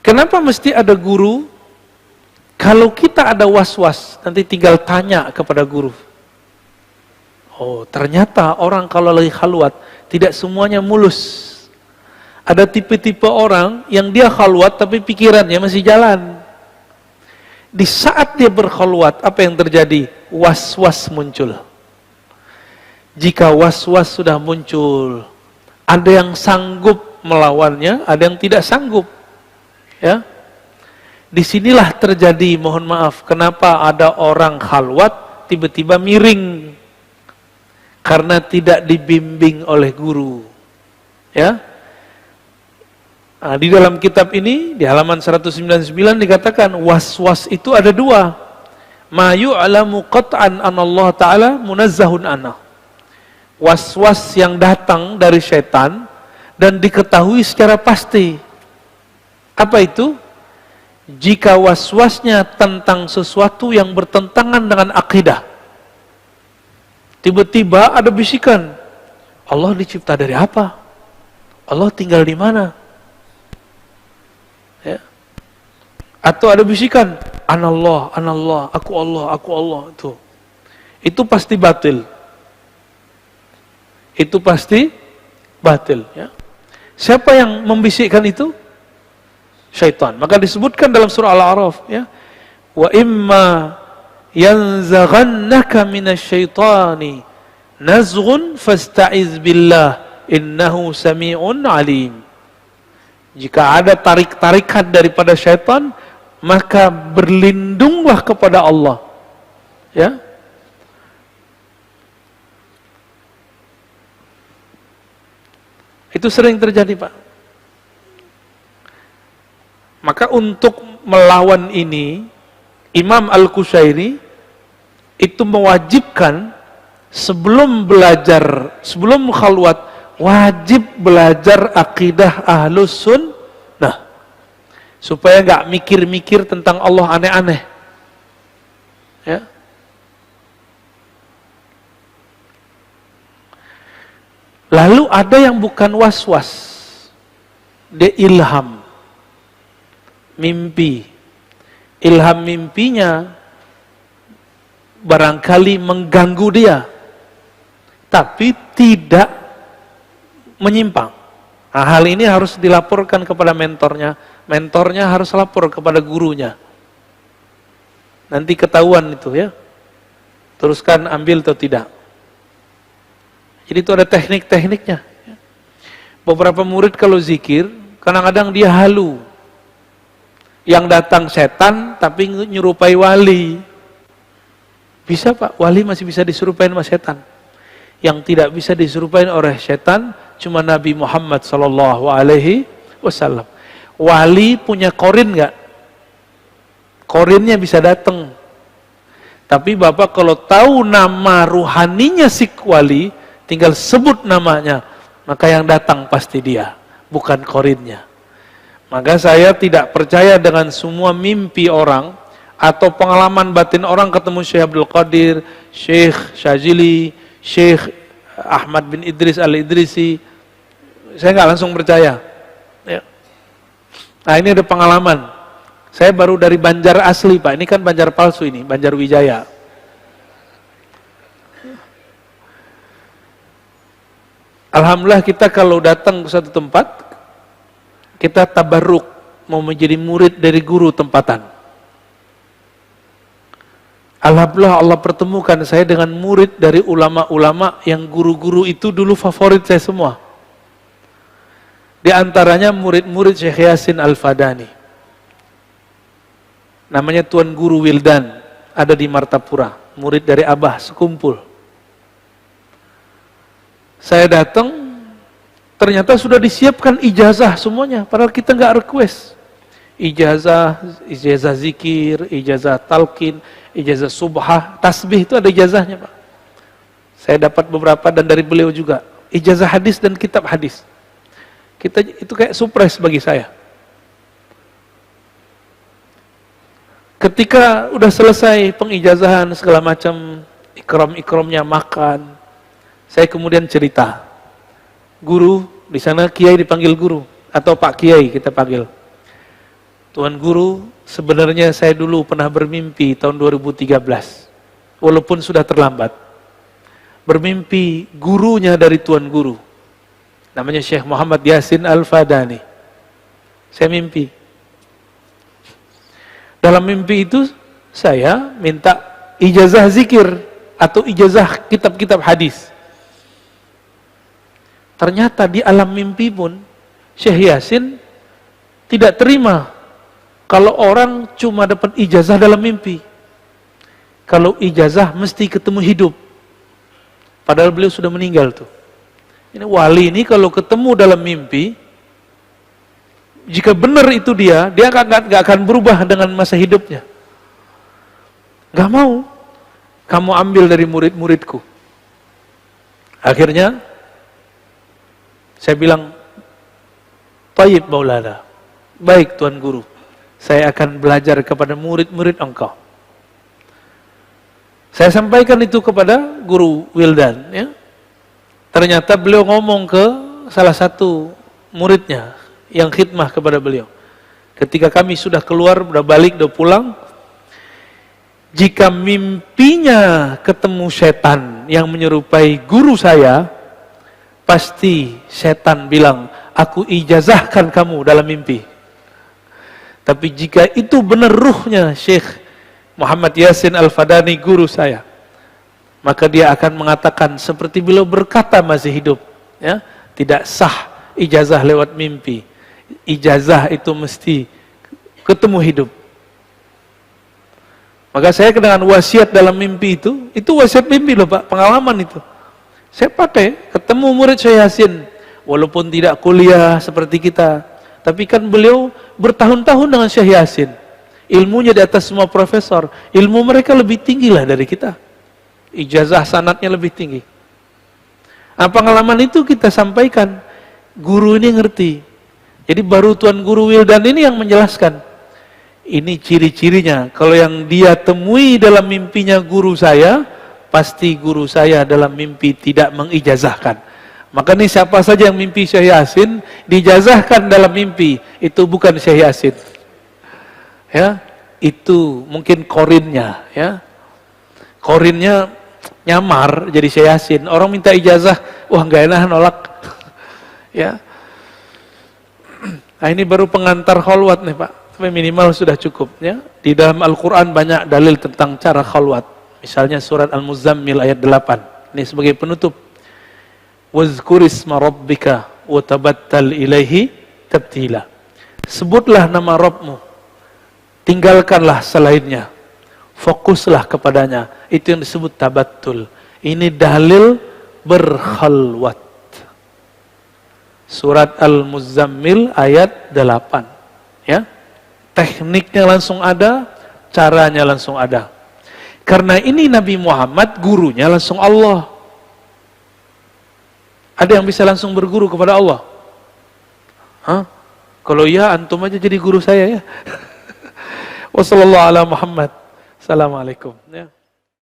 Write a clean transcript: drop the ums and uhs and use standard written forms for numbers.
Kenapa mesti ada guru? Kalau kita ada was-was, nanti tinggal tanya kepada guru. Oh, ternyata orang kalau lagi khalwat, tidak semuanya mulus. Ada tipe-tipe orang yang dia khalwat tapi pikirannya masih jalan. Di saat dia berkhalwat, apa yang terjadi? Was-was muncul. Jika was-was sudah muncul, ada yang sanggup melawannya, ada yang tidak sanggup. Ya, disinilah terjadi, mohon maaf, kenapa ada orang khalwat tiba-tiba miring karena tidak dibimbing oleh guru. Ya, nah, di dalam kitab ini di halaman 199 dikatakan was-was itu ada dua. Ma yu'lamu qat'an an Allah Ta'ala munazzahun anhu. Was-was yang datang dari syaitan dan diketahui secara pasti. Apa itu? Jika was-wasnya tentang sesuatu yang bertentangan dengan akidah. Tiba-tiba ada bisikan, Allah dicipta dari apa? Allah tinggal di mana? Ya. Atau ada bisikan, anallah, anallah, aku Allah. Itu pasti batil. Itu pasti batil. Ya. Siapa yang membisikkan itu? Syaitan. Maka disebutkan dalam surah Al-A'raf, ya, wa imma yanzaghannaka minasyaitani nazghun fasta'iz billah innahu sami'un alim. Jika ada tarik-tarikan daripada syaitan, maka berlindunglah kepada Allah. Ya. Itu sering terjadi, Pak. Maka untuk melawan ini, Imam Al-Qushairi itu mewajibkan sebelum belajar, sebelum khalwat, wajib belajar akidah Ahlus Sunnah. Supaya nggak mikir-mikir tentang Allah aneh-aneh. Ya. Lalu ada yang bukan was-was, dia ilham. Mimpi. Ilham mimpinya barangkali mengganggu dia, tapi tidak menyimpang. Nah, hal ini harus dilaporkan kepada mentornya. Mentornya harus lapor kepada gurunya. Nanti ketahuan itu, ya. Teruskan ambil atau tidak. Jadi itu ada teknik-tekniknya. Beberapa murid kalau zikir, kadang-kadang dia halu. Yang datang setan tapi nyerupai wali. Bisa, Pak, wali masih bisa diserupain sama setan. Yang tidak bisa diserupain oleh setan cuma Nabi Muhammad SAW. Wali punya korin nggak? Korinnya bisa datang. Tapi Bapak kalau tahu nama ruhaninya si wali, tinggal sebut namanya, maka yang datang pasti dia, bukan korinnya. Maka saya tidak percaya dengan semua mimpi orang atau pengalaman batin orang ketemu Syekh Abdul Qadir, Syekh Syazili, Syekh Ahmad bin Idris Al-Idrisi. Saya nggak langsung percaya. Ya. Nah, ini ada pengalaman. Saya baru dari Banjar asli, Pak. Ini kan Banjar palsu ini, Banjar Wijaya. Alhamdulillah kita kalau datang ke satu tempat, kita tabarruk mau menjadi murid dari guru tempatan. Alhamdulillah Allah pertemukan saya dengan murid dari ulama-ulama yang guru-guru itu dulu favorit saya semua. Di antaranya murid-murid Syekh Yasin Al-Fadani. Namanya Tuan Guru Wildan, ada di Martapura, murid dari Abah sekumpul. Saya datang, ternyata sudah disiapkan ijazah semuanya, padahal kita nggak request. Ijazah zikir, ijazah talqin, ijazah subhah, tasbih itu ada ijazahnya, Pak. Saya dapat beberapa dan dari beliau juga. Ijazah hadis dan kitab hadis. Itu kayak surprise bagi saya. Ketika udah selesai pengijazahan segala macam, ikram-ikramnya makan, saya kemudian cerita. Guru, di sana kiai dipanggil guru, atau Pak Kiai kita panggil. Tuan Guru, sebenarnya saya dulu pernah bermimpi tahun 2013, walaupun sudah terlambat. Bermimpi gurunya dari Tuan Guru, namanya Syekh Muhammad Yasin Al-Fadani. Saya mimpi. Dalam mimpi itu saya minta ijazah zikir atau ijazah kitab-kitab hadis. Ternyata di alam mimpi pun Syekh Yasin tidak terima kalau orang cuma dapat ijazah dalam mimpi. Kalau ijazah mesti ketemu hidup. Padahal beliau sudah meninggal tuh. Ini wali ini kalau ketemu dalam mimpi, jika benar itu dia gak akan berubah dengan masa hidupnya. Gak mau. Kamu ambil dari murid-muridku. Akhirnya, saya bilang, Tayyib Maulana, baik Tuan Guru, saya akan belajar kepada murid-murid engkau. Saya sampaikan itu kepada Guru Wildan. Ya. Ternyata beliau ngomong ke salah satu muridnya yang khidmah kepada beliau. Ketika kami sudah keluar, sudah balik, sudah pulang, jika mimpinya ketemu setan yang menyerupai guru saya, pasti setan bilang, aku ijazahkan kamu dalam mimpi. Tapi jika itu benar ruhnya Syekh Muhammad Yasin Al-Fadani, guru saya, maka dia akan mengatakan seperti beliau berkata masih hidup, ya, tidak sah ijazah lewat mimpi. Ijazah itu mesti ketemu hidup. Maka saya dengan wasiat dalam mimpi itu wasiat mimpi loh Pak, pengalaman itu. Saya pakai, ketemu murid Syekh Yasin, walaupun tidak kuliah seperti kita, tapi kan beliau bertahun-tahun dengan Syekh Yasin. Ilmunya di atas semua profesor, ilmu mereka lebih tinggi lah dari kita. Ijazah sanadnya lebih tinggi. Nah, pengalaman itu kita sampaikan, guru ini ngerti. Jadi baru Tuan Guru Wildan ini yang menjelaskan. Ini ciri-cirinya, kalau yang dia temui dalam mimpinya guru saya, pasti guru saya dalam mimpi tidak mengijazahkan. Maka nih siapa saja yang mimpi Syekh Yasin, dijazahkan dalam mimpi, itu bukan Syekh Yasin. Ya, itu mungkin korinnya, ya. Korinnya nyamar jadi Syekh Yasin. Orang minta ijazah, wah nggak enak nolak. Ya. Nah, ini baru pengantar khalwat nih Pak. Tapi minimal sudah cukup, ya. Di dalam Al-Qur'an banyak dalil tentang cara khalwat. Misalnya surat Al-Muzammil ayat 8. Ini sebagai penutup. Wazkurisma rabbika wa tabattal ilaihi tabtila. Sebutlah nama Rabbmu, tinggalkanlah selainnya, fokuslah kepadanya. Itu yang disebut tabattul. Ini dalil berkhalwat. Surat Al-Muzammil ayat 8. Ya. Tekniknya langsung ada, caranya langsung ada. Karena ini Nabi Muhammad, gurunya langsung Allah. Ada yang bisa langsung berguru kepada Allah? Hah? Kalau iya, antum aja jadi guru saya ya. Wassalamualaikum warahmatullahi wabarakatuh. Assalamualaikum. Ya.